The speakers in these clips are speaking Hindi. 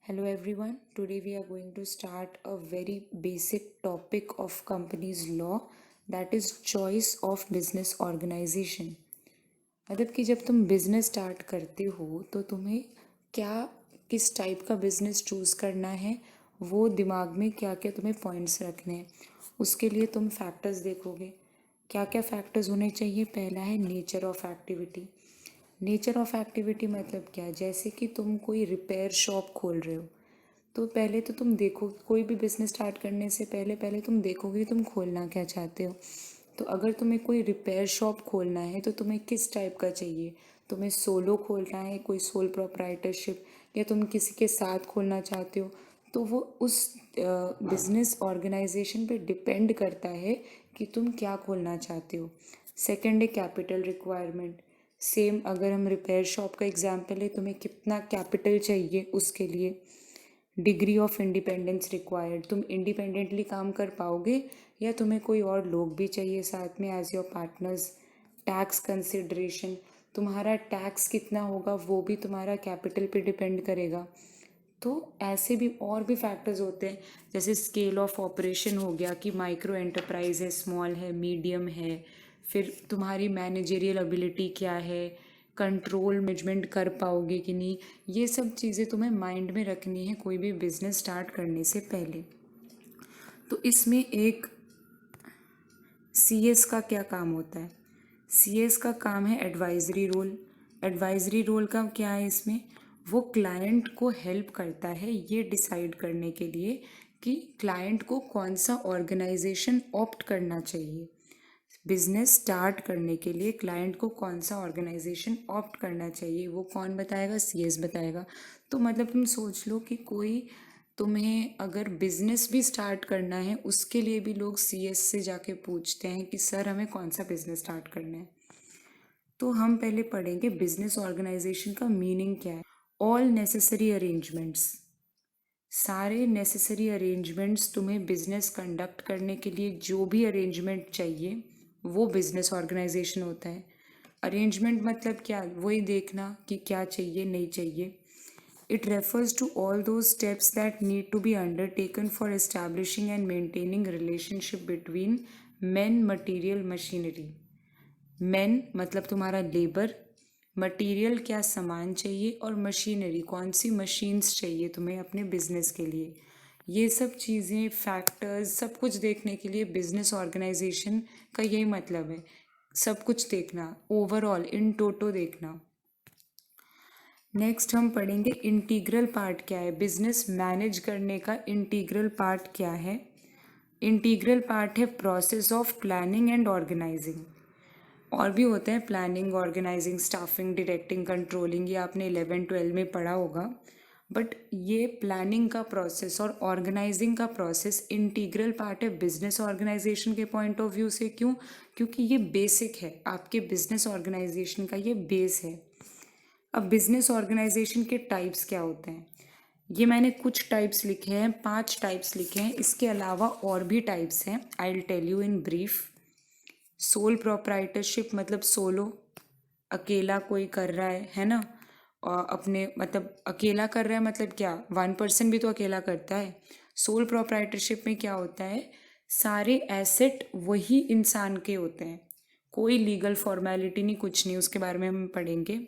Hello everyone. Today we are going to start a very basic topic of company's law, that is choice of business organization. मतलब कि जब तुम बिजनेस स्टार्ट करते हो तो तुम्हें क्या किस टाइप का बिजनेस चूज़ करना है, वो दिमाग में क्या क्या तुम्हें पॉइंट्स रखने हैं। उसके लिए तुम फैक्टर्स देखोगे। क्या क्या फैक्टर्स होने चाहिए। पहला है nature of activity. Nature of activity मतलब क्या, जैसे कि तुम कोई रिपेयर शॉप खोल रहे हो तो पहले तो तुम देखो, कोई भी बिजनेस स्टार्ट करने से पहले पहले तुम देखोगे तुम खोलना क्या चाहते हो। तो अगर तुम्हें कोई रिपेयर शॉप खोलना है तो तुम्हें किस टाइप का चाहिए। तुम्हें सोलो खोलना है, कोई सोल प्रोप्राइटरशिप, या तुम किसी के साथ खोलना चाहते हो। तो वो उस बिजनेस ऑर्गेनाइजेशन पे डिपेंड करता है कि तुम क्या खोलना चाहते हो। सेकंड है कैपिटल रिक्वायरमेंट। सेम अगर हम रिपेयर शॉप का एग्जांपल है, तुम्हें कितना कैपिटल चाहिए उसके लिए। डिग्री ऑफ इंडिपेंडेंस रिक्वायर्ड, तुम इंडिपेंडेंटली काम कर पाओगे या तुम्हें कोई और लोग भी चाहिए साथ में as your partners. Tax consideration, तुम्हारा टैक्स कितना होगा वो भी तुम्हारा कैपिटल पे डिपेंड करेगा। तो ऐसे भी और भी फैक्टर्स होते हैं, जैसे स्केल ऑफ ऑपरेशन हो गया कि माइक्रो एंटरप्राइज है, स्मॉल है, मीडियम है। फिर तुम्हारी मैनेजरियल एबिलिटी क्या है, कंट्रोल मैनेजमेंट कर पाओगे कि नहीं। ये सब चीज़ें तुम्हें माइंड में रखनी है कोई भी बिजनेस स्टार्ट करने से पहले। तो इसमें एक सीएस का क्या काम होता है। सीएस का काम है एडवाइजरी रोल। एडवाइजरी रोल का क्या है इसमें, वो क्लाइंट को हेल्प करता है ये डिसाइड करने के लिए कि क्लाइंट को कौन सा ऑर्गेनाइजेशन ऑप्ट करना चाहिए। बिजनेस स्टार्ट करने के लिए क्लाइंट को कौन सा ऑर्गेनाइजेशन ऑप्ट करना चाहिए वो कौन बताएगा, सीएस बताएगा। तो मतलब तुम सोच लो कि कोई, तुम्हें अगर बिजनेस भी स्टार्ट करना है उसके लिए भी लोग सीएस से जाके पूछते हैं कि सर हमें कौन सा बिजनेस स्टार्ट करना है। तो हम पहले पढ़ेंगे बिजनेस ऑर्गेनाइजेशन का मीनिंग क्या है। ऑल नेसेसरी अरेंजमेंट्स, सारे नेसेसरी अरेंजमेंट्स तुम्हें बिजनेस कंडक्ट करने के लिए जो भी अरेंजमेंट चाहिए वो बिजनेस ऑर्गेनाइजेशन होता है। अरेंजमेंट मतलब क्या, वही देखना कि क्या चाहिए नहीं चाहिए। It refers to all those steps that need to be undertaken for establishing and maintaining relationship between men, material, machinery. Men मतलब तुम्हारा लेबर, मटेरियल क्या सामान चाहिए, और मशीनरी कौन सी मशीन्स चाहिए तुम्हें अपने बिजनेस के लिए। ये सब चीज़ें फैक्टर्स सब कुछ देखने के लिए बिजनेस ऑर्गेनाइजेशन का यही मतलब है, सब कुछ देखना, ओवरऑल इन टोटो देखना। नेक्स्ट हम पढ़ेंगे इंटीग्रल पार्ट क्या है, बिजनेस मैनेज करने का इंटीग्रल पार्ट क्या है। इंटीग्रल पार्ट है process of planning and organising. और भी होते हैं planning, organising, staffing, directing, controlling, ये आपने 11-12 में पढ़ा होगा। बट ये प्लानिंग का प्रोसेस और ऑर्गेनाइजिंग का प्रोसेस इंटीग्रल पार्ट है बिजनेस ऑर्गेनाइजेशन के पॉइंट ऑफ व्यू से। क्यों? क्योंकि ये बेसिक है आपके बिजनेस ऑर्गेनाइजेशन का, ये बेस है। अब बिजनेस ऑर्गेनाइजेशन के टाइप्स क्या होते हैं, ये मैंने कुछ टाइप्स लिखे हैं, 5 टाइप्स लिखे हैं, इसके अलावा और भी टाइप्स हैं। I will tell you in brief. Sole proprietorship मतलब सोलो, अकेला कोई कर रहा है ना। और अपने मतलब अकेला कर रहा है मतलब क्या, 1 पर्सन भी तो अकेला करता है। सोल प्रोप्राइटरशिप में क्या होता है, सारे एसेट वही इंसान के होते हैं, कोई लीगल फॉर्मेलिटी नहीं, कुछ नहीं, उसके बारे में हम पढ़ेंगे।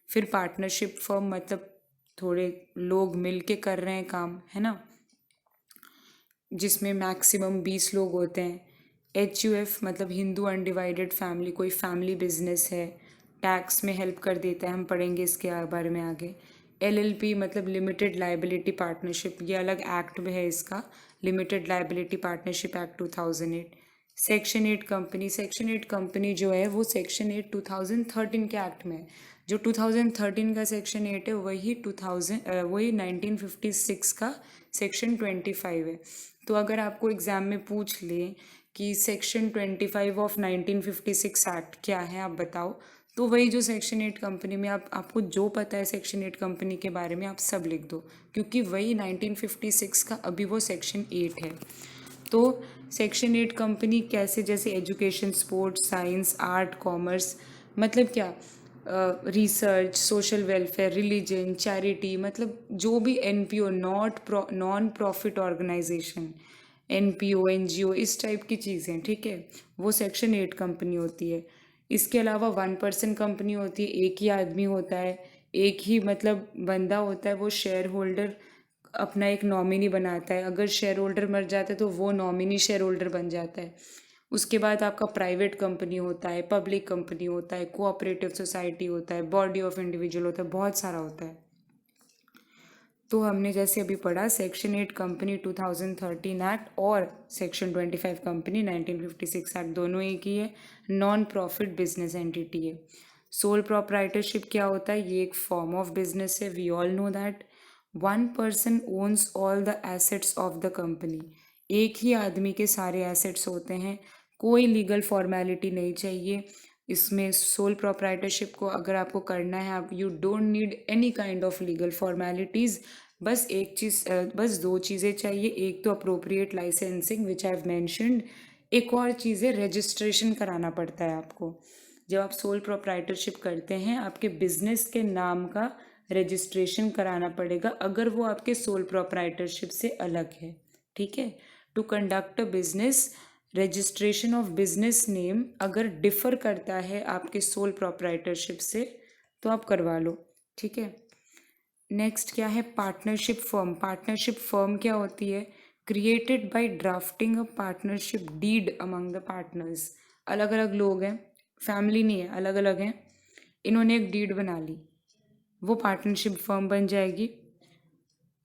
फिर पार्टनरशिप फर्म मतलब थोड़े लोग मिल के कर रहे हैं काम, है ना, जिसमें मैक्सिमम 20 लोग होते हैं। HUF मतलब हिंदू अनडिवाइडेड फैमिली, कोई फैमिली बिजनेस है, टैक्स में हेल्प कर देता है, हम पढ़ेंगे इसके बारे में आगे। LLP मतलब लिमिटेड लाइबिलिटी पार्टनरशिप, ये अलग एक्ट में है इसका, limited liability partnership act 2008। Section 8 company, section 8 company जो है वो सेक्शन 8 2013 के एक्ट में है। जो 2013 का सेक्शन 8 है वही 1956 का सेक्शन 25 है। तो अगर आपको एग्ज़ाम में पूछ ले कि सेक्शन 25 ऑफ 1956 एक्ट क्या है आप बताओ, तो वही जो सेक्शन 8 कंपनी में आपको जो पता है सेक्शन 8 कंपनी के बारे में आप सब लिख दो, क्योंकि वही 1956 का अभी वो सेक्शन 8 है। तो सेक्शन 8 कंपनी कैसे, जैसे education, sports, science, art, commerce, मतलब क्या, research, social welfare, religion, charity, मतलब जो भी NPO, non profit organisation, NPO, NGO, इस टाइप की चीज़ें, ठीक है, वो सेक्शन 8 कंपनी होती है। इसके अलावा 1% कंपनी होती है, एक ही आदमी होता है, एक ही मतलब बंदा होता है, वो शेयर होल्डर अपना एक नॉमिनी बनाता है। अगर शेयर होल्डर मर जाता है तो वो नॉमिनी शेयर होल्डर बन जाता है। उसके बाद आपका प्राइवेट कंपनी होता है, पब्लिक कंपनी होता है, कोऑपरेटिव सोसाइटी होता है, बॉडी ऑफ इंडिविजुअल होता है, बहुत सारा होता है। तो हमने जैसे अभी पढ़ा सेक्शन 8 कंपनी 2013 एक्ट और सेक्शन 25 कंपनी 1956 एक्ट, दोनों एक ही है, नॉन प्रॉफिट बिजनेस एंटिटी है। सोल प्रोप्राइटरशिप क्या होता है? ये एक फॉर्म ऑफ बिजनेस है, we all know that. One person owns all the assets of the company, एक ही आदमी के सारे एसेट्स होते हैं, कोई लीगल फॉर्मेलिटी नहीं चाहिए इसमें। सोल प्रोप्राइटरशिप को अगर आपको करना है, आप you don't need any kind of legal formalities. बस एक चीज़, बस दो चीज़ें चाहिए। एक तो appropriate licensing which I have mentioned, एक और चीज़ है रजिस्ट्रेशन कराना पड़ता है आपको। जब आप सोल प्रोप्राइटरशिप करते हैं, आपके बिजनेस के नाम का रजिस्ट्रेशन कराना पड़ेगा अगर वो आपके सोल प्रोप्राइटरशिप से अलग है, ठीक है। To conduct a business, registration of business name अगर डिफर करता है आपके सोल प्रोप्राइटरशिप से तो आप करवा लो, ठीक है। नेक्स्ट क्या है? Partnership firm. पार्टनरशिप फर्म क्या होती है? Created by drafting a partnership deed among the partners. अलग अलग लोग हैं, फैमिली नहीं है, अलग अलग हैं, इन्होंने एक डीड बना ली, वो पार्टनरशिप फर्म बन जाएगी।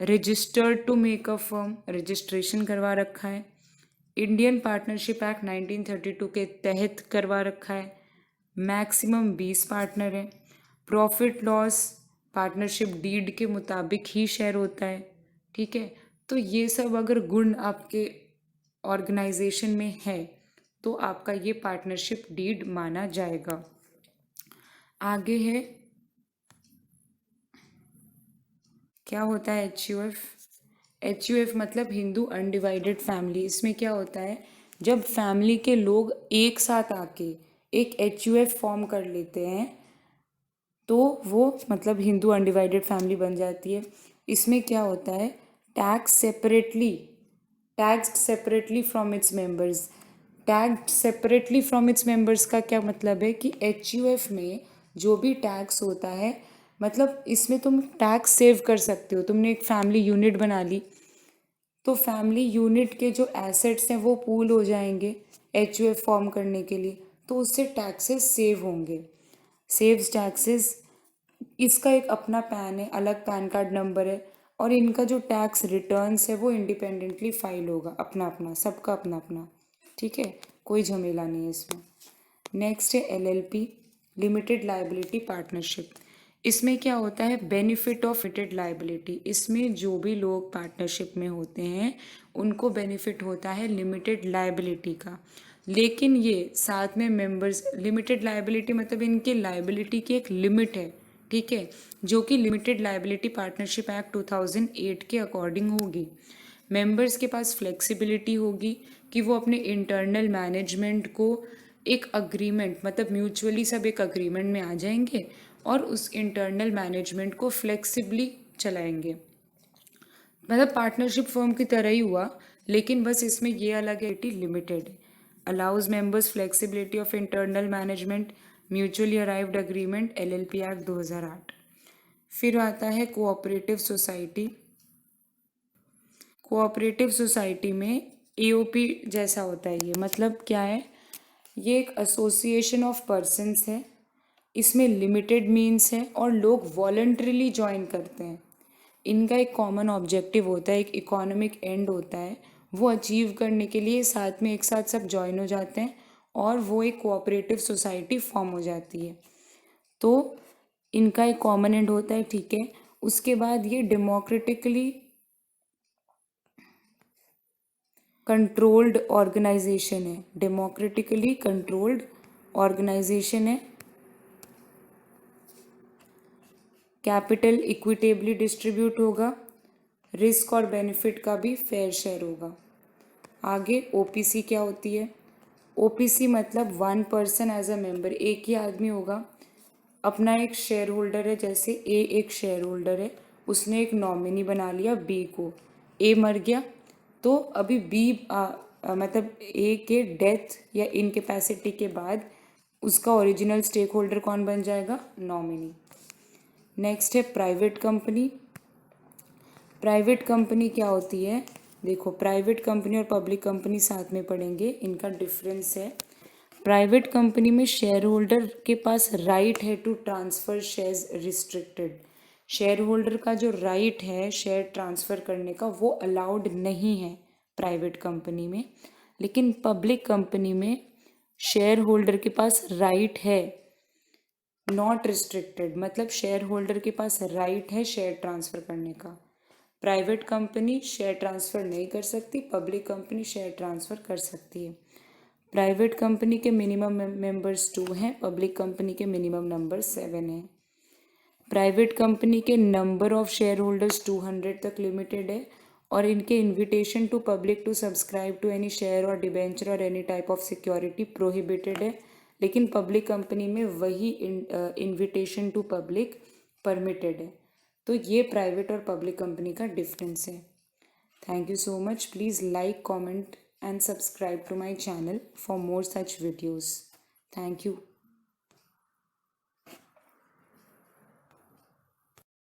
Registered to make a firm, registration करवा रखा है, इंडियन पार्टनरशिप एक्ट 1932 के तहत करवा रखा है, मैक्सिमम 20 पार्टनर हैं, प्रॉफिट लॉस पार्टनरशिप डीड के मुताबिक ही शेयर होता है, ठीक है। तो ये सब अगर गुण आपके ऑर्गेनाइजेशन में है तो आपका ये पार्टनरशिप डीड माना जाएगा। आगे है, क्या होता है HUF? HUF मतलब हिंदू अनडिवाइडेड फैमिली। इसमें क्या होता है, जब फैमिली के लोग एक साथ आके एक HUF फॉर्म कर लेते हैं तो वो मतलब हिंदू अनडिवाइडेड फैमिली बन जाती है। इसमें क्या होता है, tax separately from its members. Tax separately from its members का क्या मतलब है कि HUF में जो भी टैक्स होता है, मतलब इसमें तुम टैक्स सेव कर सकते हो। तुमने एक फैमिली यूनिट बना ली तो फैमिली यूनिट के जो एसेट्स हैं वो पूल हो जाएंगे HUF फॉर्म करने के लिए, तो उससे टैक्सेस सेव होंगे। सेव्स टैक्सेस, इसका एक अपना पैन है, अलग पैन कार्ड नंबर है, और इनका जो टैक्स रिटर्न्स है वो इंडिपेंडेंटली फाइल होगा, अपना अपना, सबका अपना अपना, ठीक है, कोई झमेला नहीं है इसमें। नेक्स्ट है LLP, लिमिटेड लाइबिलिटी पार्टनरशिप। इसमें क्या होता है, बेनिफिट ऑफ लिमिटेड लाइबिलिटी। इसमें जो भी लोग पार्टनरशिप में होते हैं उनको बेनिफिट होता है लिमिटेड लाइबिलिटी का, लेकिन ये साथ में मेंबर्स, लिमिटेड लाइबिलिटी मतलब इनकी लाइबिलिटी की एक लिमिट है, ठीक है, जो कि लिमिटेड लाइबिलिटी पार्टनरशिप एक्ट 2008 के अकॉर्डिंग होगी। मेंबर्स के पास फ्लेक्सिबिलिटी होगी कि वो अपने इंटरनल मैनेजमेंट को एक अग्रीमेंट, मतलब म्यूचुअली सब एक अग्रीमेंट में आ जाएंगे और उस इंटरनल मैनेजमेंट को फ्लेक्सिबली चलाएंगे। मतलब पार्टनरशिप फर्म की तरह ही हुआ, लेकिन बस इसमें ये अलग है, लिमिटेड है। Allows members flexibility of internal management, mutually arrived agreement, LLP act 2008। फिर आता है कोऑपरेटिव सोसाइटी। कोऑपरेटिव सोसाइटी में AOP जैसा होता है ये, मतलब क्या है, ये एक एसोसिएशन ऑफ पर्सन्स है, इसमें लिमिटेड मीन्स है और लोग वॉलंटरीली ज्वाइन करते हैं। इनका एक कॉमन ऑब्जेक्टिव होता है, एक इकोनॉमिक एंड होता है, वो अचीव करने के लिए साथ में एक साथ सब ज्वाइन हो जाते हैं और वो एक कोऑपरेटिव सोसाइटी फॉर्म हो जाती है। तो इनका एक कॉमन एंड होता है, ठीक है। उसके बाद ये डेमोक्रेटिकली कंट्रोल्ड ऑर्गेनाइजेशन है, डेमोक्रेटिकली कंट्रोल्ड ऑर्गेनाइजेशन है। कैपिटल इक्विटेबली डिस्ट्रीब्यूट होगा, रिस्क और बेनिफिट का भी फेयर शेयर होगा। आगे OPC क्या होती है? OPC मतलब one person as a member, एक ही आदमी होगा, अपना एक शेयर होल्डर है, जैसे ए एक शेयर होल्डर है, उसने एक नॉमिनी बना लिया बी को, ए मर गया तो अभी बी मतलब ए के डेथ या इनकेपेसिटी के बाद उसका ओरिजिनल स्टेक होल्डर कौन बन जाएगा? नॉमिनी। नेक्स्ट है प्राइवेट कंपनी। प्राइवेट कंपनी क्या होती है? देखो, प्राइवेट कंपनी और पब्लिक कंपनी साथ में पढ़ेंगे, इनका डिफरेंस है। प्राइवेट कंपनी में शेयर होल्डर के पास राइट है to transfer shares restricted. Share holder का जो राइट है शेयर ट्रांसफ़र करने का वो अलाउड नहीं है प्राइवेट कंपनी में। लेकिन पब्लिक कंपनी में शेयर होल्डर के पास राइट है, नॉट रिस्ट्रिक्टेड, मतलब शेयर होल्डर के पास राइट है शेयर ट्रांसफ़र करने का। प्राइवेट कंपनी शेयर ट्रांसफ़र नहीं कर सकती, पब्लिक कंपनी शेयर ट्रांसफ़र कर सकती है। प्राइवेट कंपनी के मिनिमम मेंबर्स 2 हैं, पब्लिक कंपनी के मिनिमम नंबर 7 हैं। प्राइवेट कंपनी के नंबर ऑफ शेयर होल्डर्स 200 तक लिमिटेड है और इनके invitation to public to subscribe to any share और डिबेंचर और any type of security prohibited है। लेकिन पब्लिक कंपनी में वही इनविटेशन टू पब्लिक परमिटेड है। तो ये प्राइवेट और पब्लिक कंपनी का डिफरेंस है। Thank you so much. Please like, comment and subscribe to my channel for more such videos. Thank you.